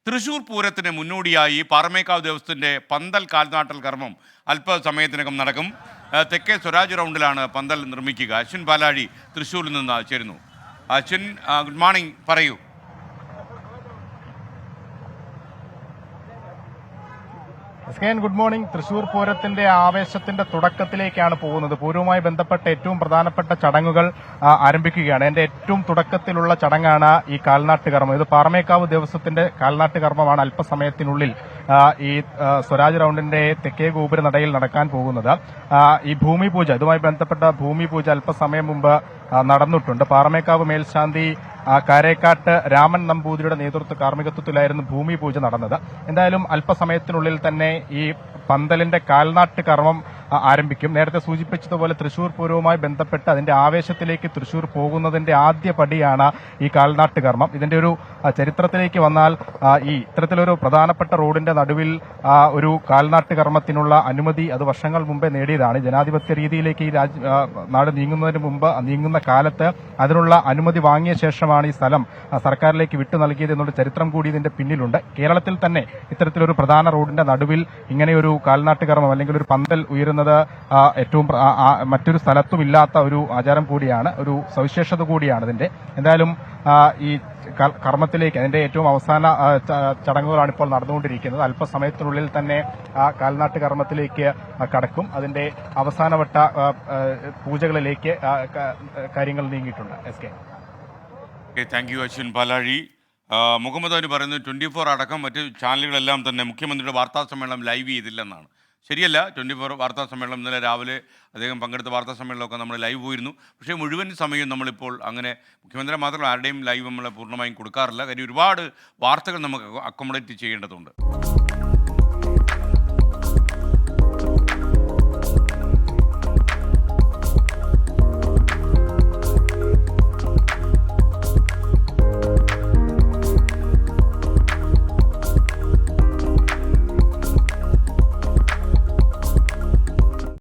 തൃശൂർ പൂരത്തിന് മുന്നോടിയായി പാറമേക്കാവ് ദേവസ്ഥത്തിൻ്റെ പന്തൽ കാൽനാട്ടൽ കർമ്മം അല്പസമയത്തിനകം നടക്കും. തെക്കേ സ്വരാജ് റൗണ്ടിലാണ് പന്തൽ നിർമ്മിക്കുക. അശ്വിൻ പാലാഴി തൃശ്ശൂരിൽ നിന്ന് ചേരുന്നു. അശ്വിൻ, ഗുഡ് മോർണിംഗ്, പറയൂ. Good morning. തൃശൂർ പൂരത്തിന്റെ ആവേശത്തിന്റെ തുടക്കത്തിലേക്കാണ് പോകുന്നത്. പൂരവുമായി ബന്ധപ്പെട്ട ഏറ്റവും പ്രധാനപ്പെട്ട ചടങ്ങുകൾ ആരംഭിക്കുകയാണ്. എന്റെ ഏറ്റവും തുടക്കത്തിലുള്ള ചടങ്ങാണ് ഈ കാൽനാട്ട് കർമ്മം. ഇത് പാറമേക്കാവ് ദേവസ്വത്തിന്റെ കാൽനാട്ട് കർമ്മമാണ് അല്പസമയത്തിനുള്ളിൽ ഈ സ്വരാജ് റൗണ്ടിന്റെ തെക്കേ ഗോപുര നടയിൽ നടക്കാൻ പോകുന്നത്. ഈ ഭൂമി പൂജ, ഇതുമായി ബന്ധപ്പെട്ട ഭൂമി പൂജ അല്പസമയം മുമ്പ് നടന്നിട്ടുണ്ട്. പാറമേക്കാവ് മേൽശാന്തി കാരേക്കാട്ട് രാമൻ നമ്പൂതിരിയുടെ കാർമ്മികത്വത്തിലായിരുന്നു ഭൂമി പൂജ നടന്നത്. എന്തായാലും അല്പസമയത്തിനുള്ളിൽ തന്നെ ഈ പന്തലിന്റെ കാൽനാട്ട് കർമ്മം ആരംഭിക്കും. നേരത്തെ സൂചിപ്പിച്ചതുപോലെ തൃശൂർ പൂരവുമായി ബന്ധപ്പെട്ട് അതിന്റെ ആവേശത്തിലേക്ക് തൃശൂർ പോകുന്നതിന്റെ ആദ്യ പടിയാണ് ഈ കാൽനാട്ട് കർമ്മം. ഇതിന്റെ ഒരു ചരിത്രത്തിലേക്ക് വന്നാൽ ഈ ഇത്തരത്തിലൊരു പ്രധാനപ്പെട്ട റോഡിന്റെ നടുവിൽ ഒരു കാൽനാട്ട് കർമ്മത്തിനുള്ള അനുമതി അത് വർഷങ്ങൾ മുമ്പേ നേടിയതാണ്. ജനാധിപത്യ രീതിയിലേക്ക് ഈ നാട് നീങ്ങുന്ന കാലത്ത് അതിനുള്ള അനുമതി വാങ്ങിയ ശേഷമാണ് ഈ സ്ഥലം സർക്കാരിലേക്ക് വിട്ടു നൽകിയത് എന്നുള്ള ചരിത്രം കൂടി ഇതിന്റെ പിന്നിലുണ്ട്. കേരളത്തിൽ തന്നെ ഇത്തരത്തിലൊരു പ്രധാന റോഡിന്റെ നടുവിൽ ഇങ്ങനെയൊരു കാൽനാട്ട് കർമ്മം അല്ലെങ്കിൽ ഒരു പന്തൽ ഉയരുന്നത് ഏറ്റവും മറ്റൊരു സ്ഥലത്തും ഇല്ലാത്ത ഒരു ആചാരം കൂടിയാണ്, ഒരു സവിശേഷത കൂടിയാണ് ഇതിന്റെ. എന്തായാലും ഈ കർമ്മത്തിലേക്ക് അതിന്റെ ഏറ്റവും അവസാന ചടങ്ങുകളാണ് ഇപ്പോൾ നടന്നുകൊണ്ടിരിക്കുന്നത്. അല്പസമയത്തിനുള്ളിൽ തന്നെ കാൽനാട്ട് കർമ്മത്തിലേക്ക് കടക്കും. അതിന്റെ അവസാനവട്ട പൂജകളിലേക്ക് കാര്യങ്ങൾ നീങ്ങിയിട്ടുണ്ട്. താങ്ക് യു അശ്വിൻ പാലാഴി. മുഹമ്മദ് അവന് പറയുന്നത് 24 അടക്കം മറ്റ് ചാനലുകളെല്ലാം തന്നെ മുഖ്യമന്ത്രിയുടെ വാർത്താ സമ്മേളനം ലൈവ് ചെയ്തില്ലെന്നാണ്. ശരിയല്ല. 24 വാർത്താ സമ്മേളനം ഇന്നലെ രാവിലെ അദ്ദേഹം പങ്കെടുത്ത വാർത്താ സമ്മേളനമൊക്കെ നമ്മൾ ലൈവ് പോയിരുന്നു. പക്ഷേ മുഴുവൻ സമയം നമ്മളിപ്പോൾ അങ്ങനെ മുഖ്യമന്ത്രി മാത്രമല്ല ആരുടെയും ലൈവ് നമ്മൾ പൂർണ്ണമായും കൊടുക്കാറില്ല. കാര്യം ഒരുപാട് വാർത്തകൾ നമുക്ക് അക്കോമഡേറ്റ് ചെയ്യേണ്ടതുണ്ട്.